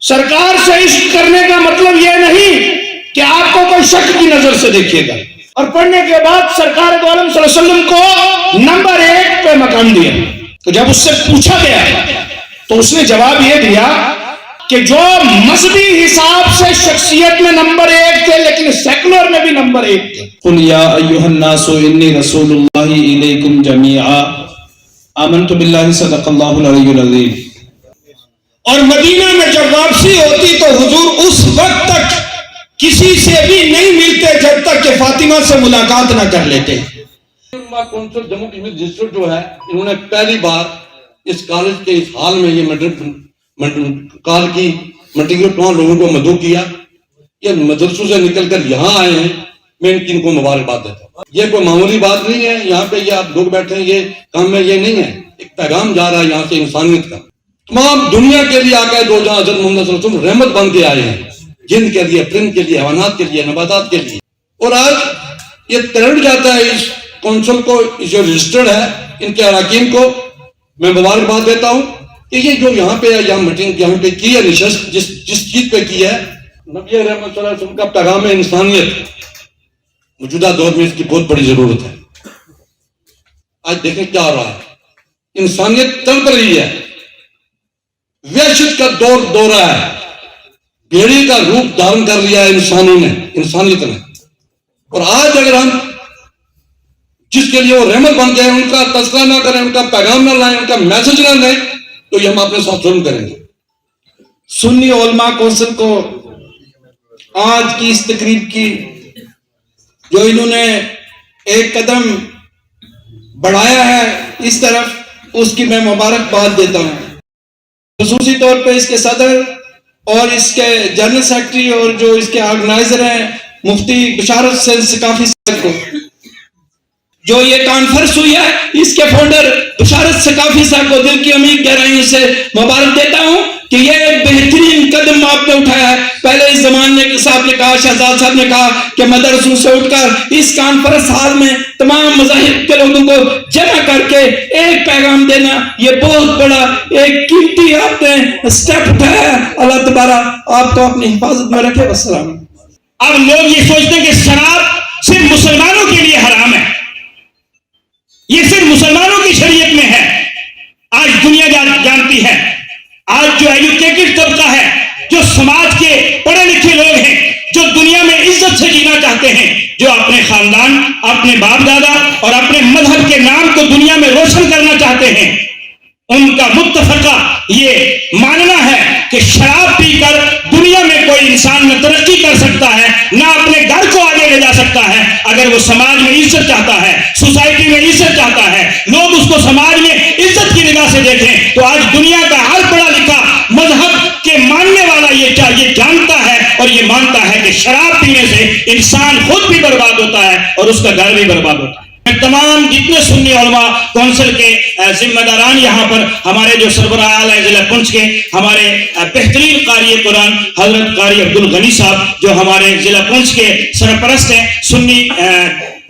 سرکار سے عشق کرنے کا مطلب یہ نہیں کہ آپ کو کوئی شک کی نظر سے دیکھیے گا. اور پڑھنے کے بعد سرکار دو عالم صلی اللہ علیہ وسلم کو نمبر 1 پہ مقام دیا. تو جب اس سے پوچھا گیا تو اس نے جواب یہ دیا کہ جو مذہبی حساب سے شخصیت میں نمبر 1 تھے لیکن سیکولر میں بھی نمبر 1 تھے. قل یا ایھا الناس انی رسول اللہ الیکم جمیعا آمنت باللہ صدق اللہ العلی العظیم. اور مدینہ میں جب واپسی ہوتی تو حضور اس وقت تک کسی سے بھی نہیں ملتے جب تک کہ فاطمہ سے ملاقات نہ کر لیتے. کونسل جموں کشمیر ڈسٹرکٹ جو ہے انہوں نے پہلی بار اس کالج کے اس حال میں یہ کال کی میٹنگ لوگوں کو مدعو کیا. یہ مدرسوں سے نکل کر یہاں آئے ہیں, میں ان کو مبارکباد دیتا ہوں. یہ کوئی معمولی بات نہیں ہے. یہاں پہ یہ آپ لوگ بیٹھے ہیں, یہ کام میں یہ نہیں ہے. ایک پیغام جا رہا ہے یہاں سے انسانیت کا. تمام دنیا کے لیے آ کے دو جہاں حضرت محمد صلی اللہ علیہ وسلم رحمت بن کے آئے ہیں, جن کے لیے, پرند کے لیے, حیوانات کے لیے, نباتات کے لیے. اور آج یہ ترڑ جاتا ہے اس کونسل کو, جو رجسٹرڈ ہے, ان کے اراکین کو میں مبارکباد دیتا ہوں کہ یہ جو یہاں پہ یہاں میٹنگ یہاں پہ کی ہے, نشست جس چیز پہ کی ہے, نبی رحمت صلی اللہ علیہ وسلم کا پیغام انسانیت, موجودہ دور میں اس کی بہت بڑی ضرورت ہے. آج دیکھیں کیا ہو رہا ہے, انسانیت تڑپ رہی ہے, وحشت کا دور رہا ہے, بھیڑی کا روپ دھارن کر لیا ہے انسانیت نے. اور آج اگر ہم جس کے لیے وہ رحمت بن گئے ان کا تذکرہ نہ کریں, ان کا پیغام نہ لائیں, ان کا میسج نہ دیں, تو یہ ہم اپنے ساتھ ظلم کریں گے. سنی علماء کونسل کو آج کی اس تقریب کی جو انہوں نے ایک قدم بڑھایا ہے اس طرف, اس کی میں مبارکباد دیتا ہوں. خصوصی طور پہ اس کے صدر اور اس کے جنرل سیکرٹری اور جو اس کے آرگنائزر ہیں مفتی بشارت حسین ثقافی صاحب کو. جو یہ کانفرنس ہوئی ہے اس کے فاؤنڈر بشارت ثقافی صاحب کو دل کی امید گہرائیوں سے مبارک دیتا ہوں کہ یہ ایک بہترین قدم آپ نے اٹھایا ہے. پہلے اس زمانے کے صاحب نے کہا, شہزاد صاحب نے کہا کہ مدرسوں سے اٹھ کر اس کانفرنس ہال میں تمام مذاہب کے لوگوں کو جمع کر کے ایک پیغام دینا, یہ بہت بڑا ایک قیمتی آپ نے اسٹیپ اٹھایا ہے. اللہ تبارک آپ کو اپنی حفاظت میں رکھے. والسلام. اب لوگ یہ سوچتے ہیں کہ شراب صرف مسلمانوں کے لیے حرام ہے, یہ صرف مسلمانوں کی شریعت میں ہے. آج دنیا جانتی ہے, آج جو ایجوکیٹڈ طبقہ ہے, جو سماج کے پڑھے لکھے لوگ ہیں, جو دنیا میں عزت سے جینا چاہتے ہیں, جو اپنے خاندان, اپنے باپ دادا اور اپنے مذہب کے نام کو دنیا میں روشن کرنا چاہتے ہیں, ان کا متفقہ یہ ماننا ہے کہ شراب پی کر دنیا میں کوئی انسان نہ ترقی کر سکتا ہے, نہ اپنے گھر کو آگے لے جا سکتا ہے. اگر وہ سماج میں عزت چاہتا ہے, سوسائٹی میں عزت چاہتا ہے, لوگ اس کو سماج میں عزت کی نگاہ سے دیکھیں, تو آج دنیا کا ہر پڑھا لکھا مذہب کے ماننے والا یہ جانتا ہے اور یہ مانتا ہے کہ شراب پینے سے انسان خود بھی برباد ہوتا ہے اور اس کا گھر بھی برباد ہوتا ہے. تمام جتنے سنی علماء کونسل کے ذمہ داران یہاں پر, ہمارے جو سربراہ اعلیٰ ضلع پنچ کے ہمارے بہترین قاری قرآن حضرت قاری عبد الغنی صاحب جو ہمارے ضلع پنچ کے سرپرست ہیں سنی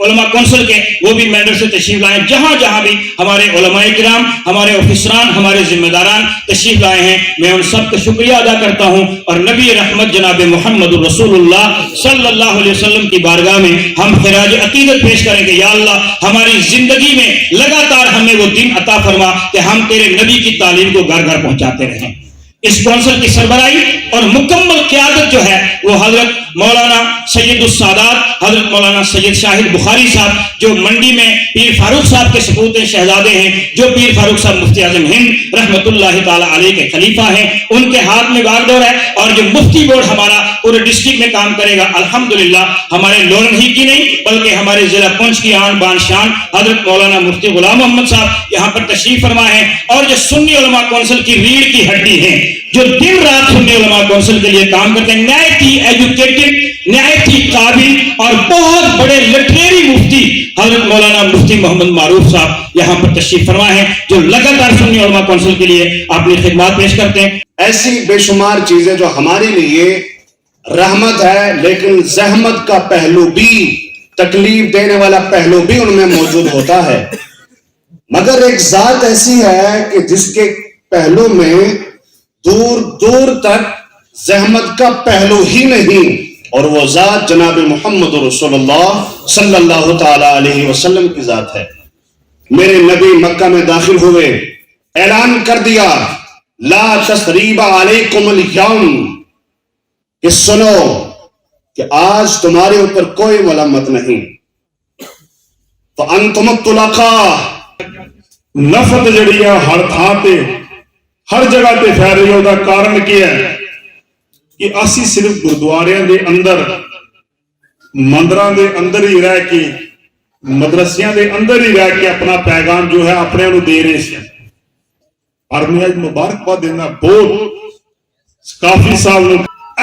علماء کونسل کے, وہ بھی میڈر سے تشریف لائے. جہاں جہاں بھی ہمارے علماء کرام, ہمارے افسران, ہمارے ذمہ داران تشریف لائے ہیں, میں ان سب کا شکریہ ادا کرتا ہوں. اور نبی رحمت جناب محمد رسول اللہ صلی اللہ علیہ وسلم کی بارگاہ میں ہم خراج عقیدت پیش کریں کہ یا اللہ ہماری زندگی میں لگاتار ہمیں وہ دن عطا فرما کہ ہم تیرے نبی کی تعلیم کو گھر گھر پہنچاتے رہیں. اس کونسل کی سربراہی اور مکمل قیادت جو ہے وہ حضرت مولانا سید السادات حضرت مولانا سید شاہد بخاری صاحب جو منڈی میں پیر فاروق صاحب کے سپوت شہزادے ہیں, جو پیر فاروق صاحب مفتی اعظم ہند رحمت اللہ تعالی علیہ کے خلیفہ ہیں, ان کے ہاتھ میں باغدور ہے. اور جو مفتی بورڈ ہمارا پورے ڈسٹرکٹ میں کام کرے گا, الحمدللہ ہمارے لورن ہی کی نہیں بلکہ ہمارے ضلع پنچ کی آن بان شان حضرت مولانا مفتی غلام محمد صاحب یہاں پر تشریف فرما ہیں. اور جو سنی علماء کونسل کی ریڑھ کی ہڈی ہیں, جو دن رات سنی علماء کونسل کے لیے کام کرتے ہیں, نہایت ہی ایجوکیٹڈ, نہایت ہی قابل اور بہت بڑے لٹریری مفتی حضرت مولانا مفتی محمد معروف صاحب یہاں پر تشریف فرما ہیں, جو لگاتار سنی علماء کونسل کے لیے اپنی خدمات پیش کرتے ہیں. ایسی بے شمار چیزیں جو ہمارے لیے رحمت ہے, لیکن زحمت کا پہلو بھی, تکلیف دینے والا پہلو بھی ان میں موجود ہوتا ہے. مگر ایک ذات ایسی ہے کہ جس کے پہلو میں دور دور تک زحمت کا پہلو ہی نہیں، اور وہ ذات جناب محمد رسول اللہ صلی اللہ تعالی علیہ وسلم کی ذات ہے۔ میرے نبی مکہ میں داخل ہوئے، اعلان کر دیا لا تثریب علیکم الیوم، کہ سنو کہ آج تمہارے اوپر کوئی ملامت نہیں، فانتم الطلقاء۔ نفرت جڑی ہے ہر تھان تے ہر جگہ تے پھیل رہی ہے، دا کارن کیا ہے کہ اسی صرف گردواریاں دے اندر مندراں دے اندر ہی رہ کے مدرسیاں دے اندر ہی رہ کے اپنا پیغام جو ہے اپنے انہوں دے رہے ہیں۔ اور میں آج مبارکباد دینا بہت کافی سال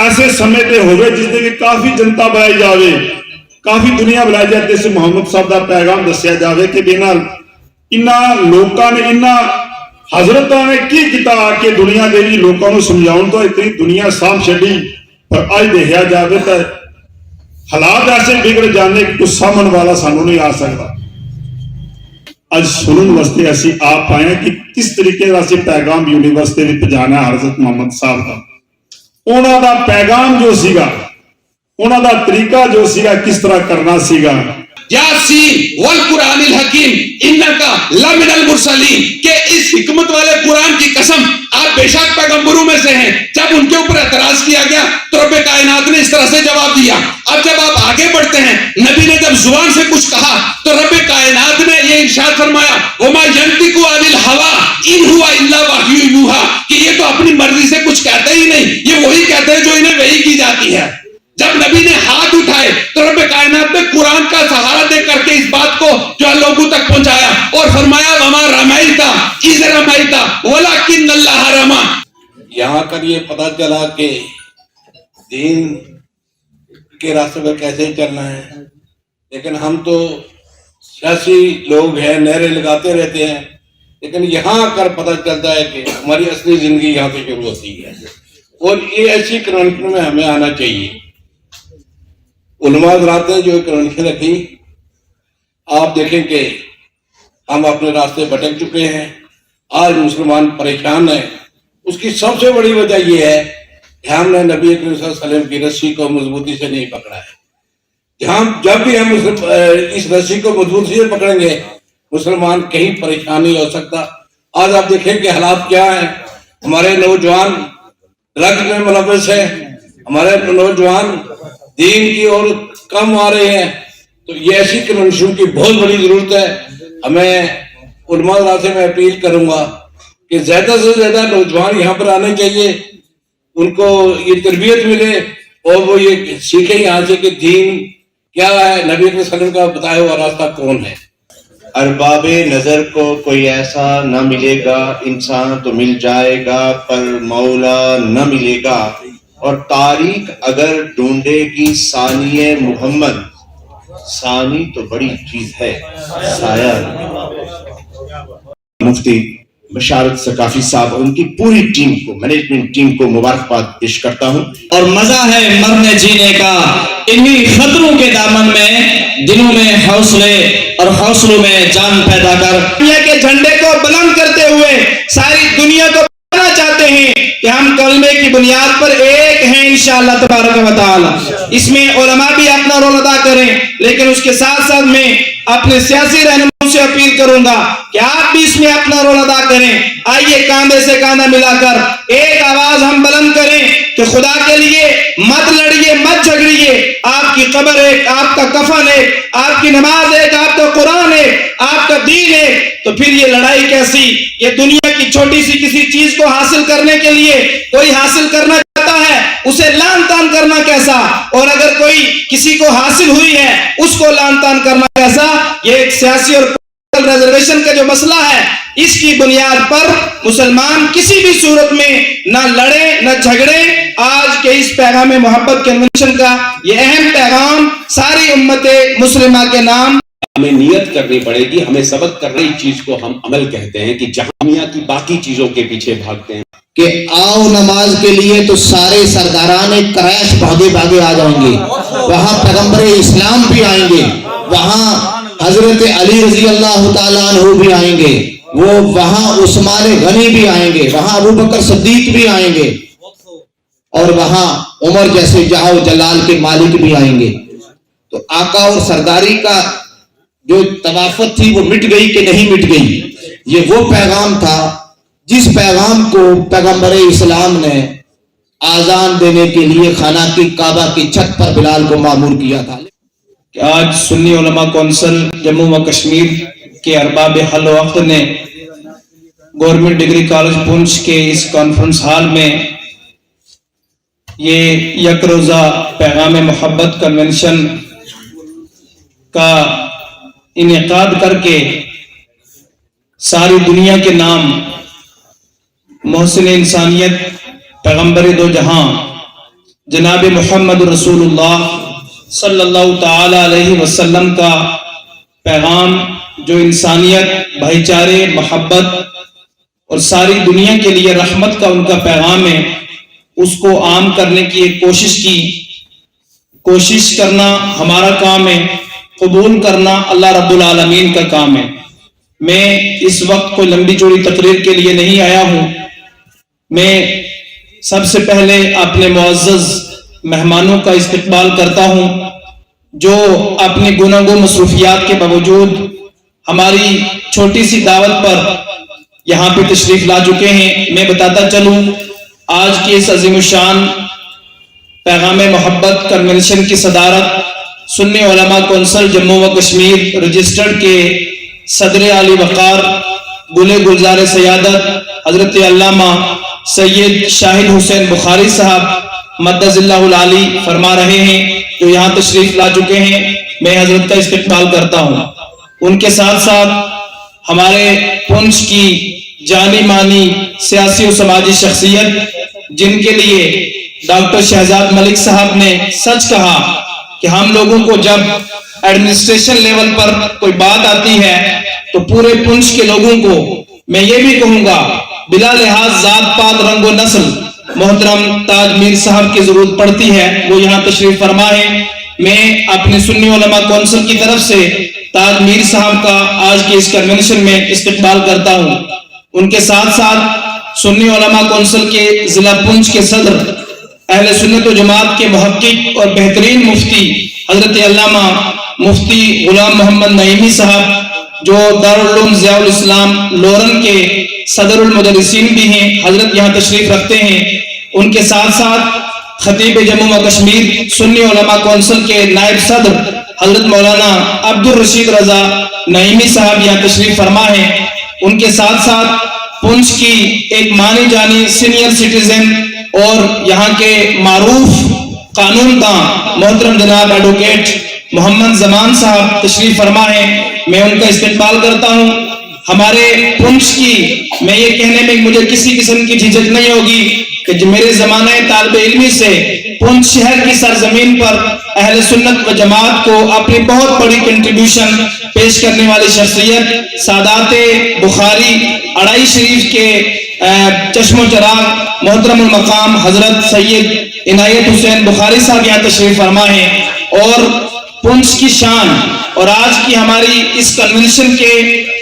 ایسے سمے تے ہوئے جس دے کہ کافی جنتا بلائی جاوے، کافی دنیا بلائی جاتے سے محمد صاحب دا پیغام دسیا جاوے کہ بینا انہاں لوکاں نے انہاں حضرتاں نے کی کیتا کہ دنیا دے بھی لوکاں نو سمجھاؤں تو اتنی دنیا سام چھڈی، پر آج دیکھا جاوے تو حالات ایسے بگڑ جانے کہ کچھ سامن والا سانو نہیں آ سکتا۔ آج سنن واسطے اسی آپ آئے کہ کس طریقے سے پیغام یونیورسٹی میں پہنچانا ہے حضرت محمد صاحب کا، انہاں دا پیغام جو سیگا، انہاں دا طریقہ جو سیگا کس طرح کرنا سیگا۔ یاسین والقرآن الحکیم انکا لمن المرسلین، کہ اس حکمت والے قرآن کی قسم آپ بے شک پیغمبروں میں سے ہیں۔ جب ان کے اوپر اعتراض کیا گیا تو رب کائنات نے اس طرح سے جواب دیا۔ اب جب آپ آگے بڑھتے ہیں، نبی نے جب زبان سے کچھ کہا تو رب کائنات نے یہ ارشاد فرمایا وما ینطق عن الہوی ان ہوا الا وحی یوحی، کہ یہ تو اپنی مرضی سے کچھ کہتے ہی نہیں، یہ وہی کہتے ہیں جو انہیں وحی کی جاتی ہے۔ جب نبی نے ہاتھ اٹھائے تو رب کائنات نے قرآن کا سہارا دے کر کے اس بات کو جو لوگوں تک پہنچایا اور فرمایا وما رمیت اذ رمیت ولکن اللہ رمی۔ یہاں کر یہ پتا چلا کہ دین کے راستے پر کیسے چلنا ہے، لیکن ہم تو سیاسی لوگ ہیں، نعرے لگاتے رہتے ہیں، لیکن یہاں کر پتا چلتا ہے کہ ہماری اصلی زندگی یہاں سے شروع ہوتی ہے، اور یہ ایسی کنونشن میں ہمیں آنا چاہیے۔ علماء حضرات نے جو کنونشن رکھی، آپ دیکھیں کہ ہم اپنے راستے بھٹک چکے ہیں، آج مسلمان پریشان ہیں۔ اس کی سب سے بڑی وجہ یہ ہے کہ ہم نے نبی اکرم صلی اللہ علیہ وسلم کی رسی کو مضبوطی سے نہیں پکڑا ہے۔ جب بھی ہم اس رسی کو مضبوطی سے پکڑیں گے، مسلمان کہیں پریشان نہیں ہو سکتا۔ آج آپ دیکھیں کہ حالات کیا ہیں، ہمارے نوجوان ڈرگ میں ملوث ہیں، ہمارے نوجوان دین کی اور کم آ رہے ہیں۔ تو یہ ایسی کنونشن کی بہت بڑی ضرورت ہے۔ ہمیں علماء حضرات سے میں اپیل کروں گا کہ زیادہ سے زیادہ نوجوان یہاں پر آنے چاہیے، ان کو یہ تربیت ملے اور وہ یہ سیکھیں یہاں سے کہ دین کیا ہے، نبی صلی اللہ علیہ وسلم کا بتایا ہوا راستہ کون ہے۔ ارباب نظر کو کوئی ایسا نہ ملے گا، انسان تو مل جائے گا پر مولا نہ ملے گا، اور تاریخ اگر ڈھونڈے گی ثانی محمد، ثانی تو بڑی چیز ہے سایہ۔ مفتی بشارت ثقافی صاحب اور ان کی پوری ٹیم کو، مینجمنٹ ٹیم کو مبارکباد پیش کرتا ہوں۔ اور مزہ ہے مرنے جینے کا انہی خطروں کے دامن میں، دلوں میں حوصلے اور حوصلوں میں جان پیدا کر دنیا کے جھنڈے کو بلند کرتے ہوئے ساری دنیا کو بتانا چاہتے ہیں کہ ہم کلمے کی بنیاد پر ایک ہیں انشاءاللہ تبارک و تعالی۔ اس میں علماء بھی اپنا رول ادا کریں، لیکن اس کے ساتھ ساتھ میں اپنے سیاسی رہنماؤں سے اپیل کروں گا کہ آپ بھی اس میں اپنا رول ادا کریں۔ آئیے کاندھے سے کاندھا ملا کر ایک آواز ہم بلند کریں کہ خدا کے لیے مت لڑیے، مت جھگڑیے، آپ کی قبر ایک، آپ کا کفن ایک، آپ کی نماز ایک، آپ کا قرآن ایک، آپ کا دین ایک۔ تو پھر یہ لڑائی کیسی؟ یہ دنیا کی چھوٹی سی کسی چیز کو حاصل کرنے کے لیے کوئی حاصل کرنا چاہتا ہے، اسے لان تان کرنا کیسا؟ اور اگر کوئی کسی کو حاصل ہوئی ہے اس کو لان تان کرنا کیسا؟ یہ ایک سیاسی اور ریزرویشن کا جو مسئلہ ہے، اس کی بنیاد پر مسلمان کسی بھی صورت میں نہ لڑے نہ جھگڑے۔ آج کے اس پیغام محبت کنونشن کا یہ اہم پیغام ساری امت مسلمہ کے نام ہمیں نیت کرنی پڑے گی، ہمیں سبق کرنے کی چیز کو ہم عمل کہتے ہیں کہ جہاں کی باقی چیزوں کے پیچھے بھاگتے ہیں کہ آؤ نماز کے لیے تو سارے سرداران قریش بھاگے بھاگے آ جائیں گے، وہاں پیغمبر اسلام بھی آئیں گے، وہاں حضرت علی رضی اللہ تعالیٰ عنہ بھی آئیں گے، وہاں عثمان غنی بھی آئیں گے، وہاں ابو بکر صدیق بھی آئیں گے، اور وہاں عمر جیسے جاہ و جلال کے مالک بھی آئیں گے. تو آقا اور سرداری کا جو طوافت تھی وہ مٹ گئی کہ نہیں مٹ گئی؟ یہ وہ پیغام تھا جس پیغام کو پیغمبر اسلام نے آذان دینے کے لیے خانہ کی کعبہ کی چھت پر بلال کو مامور کیا تھا. کہ آج سنی علماء کونسل جموں و کشمیر کے ارباب حل و عقد نے گورنمنٹ ڈگری کالج پونچھ کے اس کانفرنس ہال میں یہ یک روزہ پیغام محبت کنونشن کا انعقاد کر کے ساری دنیا کے نام محسن انسانیت پیغمبر دو جہاں جناب محمد رسول اللہ صلی اللہ تعالی علیہ وسلم کا پیغام جو انسانیت، بھائی چارے، محبت اور ساری دنیا کے لیے رحمت کا ان کا پیغام ہے، اس کو عام کرنے کی ایک کوشش کرنا ہمارا کام ہے، قبول کرنا اللہ رب العالمین کا کام ہے. میں اس وقت کوئی لمبی چوڑی تقریر کے لیے نہیں آیا ہوں. میں سب سے پہلے اپنے معزز مہمانوں کا استقبال کرتا ہوں جو اپنی گناہوں مصروفیات کے باوجود ہماری چھوٹی سی دعوت پر یہاں پہ تشریف لا چکے ہیں. میں بتاتا چلوں آج کی اس عظیم الشان پیغام محبت کنونشن کی صدارت سنی علماء کونسل جموں و کشمیر رجسٹرڈ کے صدر علی وقار گلے گلزار سیادت حضرت علامہ سید شاہد حسین بخاری صاحب مدد اللہ العالی فرما رہے ہیں، جو یہاں تشریف لا چکے ہیں. میں حضرت کا استقبال کرتا ہوں. ان کے ساتھ ساتھ ہمارے پونچھ کی جانی مانی سیاسی و سماجی شخصیت جن کے لیے ڈاکٹر شہزاد ملک صاحب نے سچ کہا کہ ہم لوگوں کو جب ایڈمنسٹریشن لیول پر کوئی بات آتی ہے تو پورے پونچھ کے لوگوں کو میں یہ بھی کہوں گا بلا لحاظ ذات پات رنگ و نسل محترم تاج میر صاحب کی ضرورت پڑتی ہے، وہ یہاں تشریف فرما ہے. میں اپنے سنی علماء کونسل کی طرف سے تاج میر صاحب کا آج کی اس کنونشن میں استقبال کرتا ہوں. ان کے ساتھ ساتھ سنی علماء کونسل کے ضلع پونچھ کے صدر اہل سنت و جماعت کے محقق اور بہترین مفتی حضرت علامہ مفتی غلام محمد نعیمی صاحب جو دارالعلوم ضیاء الاسلام لورن کے صدر المدرسین بھی ہیں، حضرت یہاں تشریف رکھتے ہیں. ان کے ساتھ ساتھ خطیب جموں و کشمیر سنی علماء کونسل کے نائب صدر حضرت مولانا عبد الرشید رضا نعیمی صاحب یہاں تشریف فرما ہے. ان کے ساتھ ساتھ پونچھ کی ایک مانی جانی سینئر سٹیزن اور یہاں کے معروف قانون داں محترم جناب ایڈوکیٹ محمد زمان صاحب تشریف فرما ہے. میں ان کا استقبال کرتا ہوں. ہمارے پونچھ کی میں یہ کہنے میں مجھے کسی قسم کی جھجک نہیں ہوگی کہ جو میرے زمانہ طالب علمی سے پونچھ شہر کی سرزمین پر اہل سنت و جماعت کو اپنی بہت بڑی کنٹریبیوشن پیش کرنے والی شخصیت سادات بخاری اڑائی شریف کے چشم و چراغ محترم المقام حضرت سید عنایت حسین بخاری صاحب یہاں تشریف فرما ہے. اور پونچھ کی شان اور آج کی ہماری اس کنونشن کے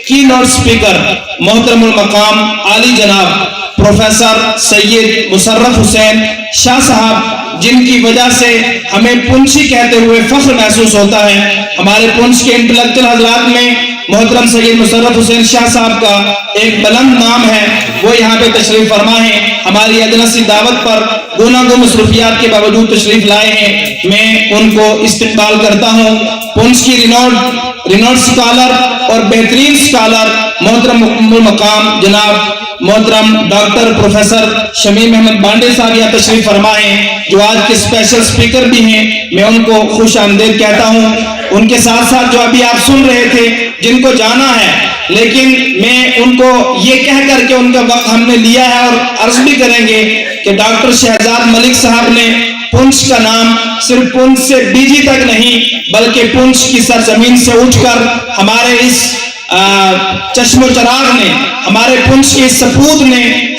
کی نوٹ سپیکر محترم المقام عالی جناب پروفیسر سید مشرف حسین شاہ صاحب، جن کی وجہ سے ہمیں پونچھی کہتے ہوئے فخر محسوس ہوتا ہے. ہمارے پونچھ کے انٹلیکچوئل حضرات میں محترم سید مشرف حسین شاہ صاحب کا ایک بلند نام ہے، وہ یہاں پہ تشریف فرما ہے. ہماری ادنا سی دعوت پر گناہوں مصروفیات کے باوجود تشریف لائے ہیں. میں ان کو استقبال کرتا ہوں. پونچھ کی رینوڈ سکالر اور بہترین سکالر محترم مقام جناب محترم ڈاکٹر پروفیسر شمیم احمد بانڈے صاحب یہاں تشریف فرما ہیں، جو آج کے اسپیشل سپیکر بھی ہیں. میں ان کو خوش آمدید کہتا ہوں. ان کے ساتھ ساتھ جو ابھی آپ سن رہے تھے جن کو جانا ہے، لیکن میں ان کو یہ کہہ کر کے ان کا وقت ہم نے لیا ہے اور عرض بھی کریں گے کہ ڈاکٹر شہزاد ملک صاحب نے پونچھ کا نام صرف پونچھ سے بیجی تک نہیں بلکہ پونچھ کی سرزمین سے اٹھ کر ہمارے اس چشم و چراغ نے، ہمارے پونچھ کے سپود نے